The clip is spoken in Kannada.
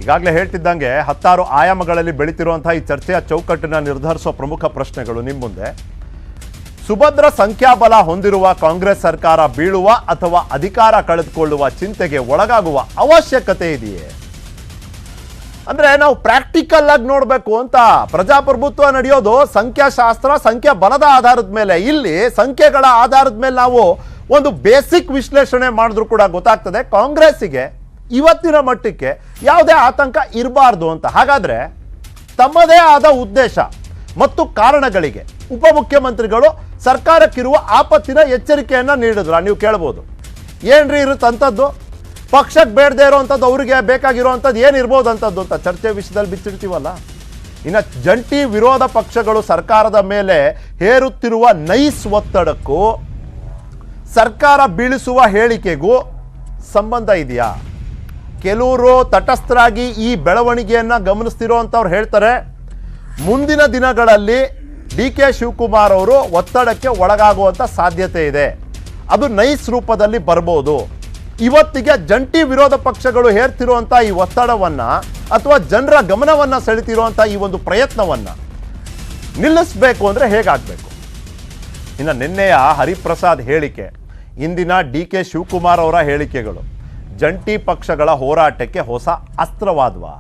ಈಗಾಗಲೇ ಹೇಳ್ತಿದ್ದಂಗೆ ಹತ್ತಾರು ಆಯಾಮಗಳಲ್ಲಿ ಬೆಳೀತಿರುವಂತಹ ಈ ಚರ್ಚೆಯ ಚೌಕಟ್ಟನ್ನು ನಿರ್ಧರಿಸುವ ಪ್ರಮುಖ ಪ್ರಶ್ನೆಗಳು ನಿಮ್ಮ ಮುಂದೆ. ಸುಭದ್ರ ಸಂಖ್ಯಾಬಲ ಹೊಂದಿರುವ ಕಾಂಗ್ರೆಸ್ ಸರ್ಕಾರ ಬೀಳುವ ಅಥವಾ ಅಧಿಕಾರ ಕಳೆದುಕೊಳ್ಳುವ ಚಿಂತೆಗೆ ಒಳಗಾಗುವ ಅವಶ್ಯಕತೆ ಇದೆಯೇ? ಅಂದ್ರೆ ನಾವು ಪ್ರಾಕ್ಟಿಕಲ್ ಆಗಿ ನೋಡಬೇಕು ಅಂತ. ಪ್ರಜಾಪ್ರಭುತ್ವ ನಡೆಯೋದು ಸಂಖ್ಯಾಶಾಸ್ತ್ರ, ಸಂಖ್ಯಾ ಬಲದ ಆಧಾರದ ಮೇಲೆ. ಇಲ್ಲಿ ಸಂಖ್ಯೆಗಳ ಆಧಾರದ ಮೇಲೆ ನಾವು ಒಂದು ಬೇಸಿಕ್ ವಿಶ್ಲೇಷಣೆ ಮಾಡಿದ್ರು ಕೂಡ ಗೊತ್ತಾಗ್ತದೆ ಕಾಂಗ್ರೆಸ್ಸಿಗೆ ಇವತ್ತಿನ ಮಟ್ಟಕ್ಕೆ ಯಾವುದೇ ಆತಂಕ ಇರಬಾರ್ದು ಅಂತ. ಹಾಗಾದ್ರೆ ತಮ್ಮದೇ ಆದ ಉದ್ದೇಶ ಮತ್ತು ಕಾರಣಗಳಿಗೆ ಉಪಮುಖ್ಯಮಂತ್ರಿಗಳು ಸರ್ಕಾರಕ್ಕಿರುವ ಆಪತ್ತಿನ ಎಚ್ಚರಿಕೆಯನ್ನ ನೀಡಿದ್ರ? ನೀವು ಕೇಳ್ಬೋದು, ಏನ್ರಿ ಇರುತ್ತಂಥದ್ದು, ಪಕ್ಷಕ್ಕೆ ಬೇಡದೇ ಇರೋವಂಥದ್ದು, ಅವರಿಗೆ ಬೇಕಾಗಿರುವಂಥದ್ದು ಏನಿರ್ಬೋದು ಅಂಥದ್ದು ಅಂತ ಚರ್ಚೆ ವಿಷಯದಲ್ಲಿ ಬಿಚ್ಚಿಡ್ತೀವಲ್ಲ. ಇನ್ನು ಜಂಟಿ ವಿರೋಧ ಪಕ್ಷಗಳು ಸರ್ಕಾರದ ಮೇಲೆ ಹೇರುತ್ತಿರುವ ನೈಸ್ ಒತ್ತಡಕ್ಕೂ ಸರ್ಕಾರ ಬೀಳಿಸುವ ಹೇಳಿಕೆಗೂ ಸಂಬಂಧ ಇದೆಯಾ? ಕೆಲವರು ತಟಸ್ಥರಾಗಿ ಈ ಬೆಳವಣಿಗೆಯನ್ನು ಗಮನಿಸ್ತಿರೋಂಥವ್ರು ಹೇಳ್ತಾರೆ, ಮುಂದಿನ ದಿನಗಳಲ್ಲಿ DK ಶಿವಕುಮಾರ್ ಅವರು ಒತ್ತಡಕ್ಕೆ ಒಳಗಾಗುವಂಥ ಸಾಧ್ಯತೆ ಇದೆ, ಅದು ನೈಸ್ ರೂಪದಲ್ಲಿ ಬರ್ಬೋದು. ಇವತ್ತಿಗೆ ಜಂಟಿ ವಿರೋಧ ಪಕ್ಷಗಳು ಹೇರ್ತಿರುವಂಥ ಈ ಒತ್ತಡವನ್ನು ಅಥವಾ ಜನರ ಗಮನವನ್ನು ಸೆಳೆತಿರುವಂಥ ಈ ಒಂದು ಪ್ರಯತ್ನವನ್ನು ನಿಲ್ಲಿಸಬೇಕು ಅಂದರೆ ಹೇಗಾಗಬೇಕು? ಇನ್ನು ನಿನ್ನೆಯ ಹರಿಪ್ರಸಾದ್ ಹೇಳಿಕೆ, ಇಂದಿನ DK ಶಿವಕುಮಾರ್ ಅವರ ಹೇಳಿಕೆಗಳು ಜಂಟಿ ಪಕ್ಷಗಳ ಹೋರಾಟಕ್ಕೆ ಹೊಸ ಅಸ್ತ್ರವಾದವಾ?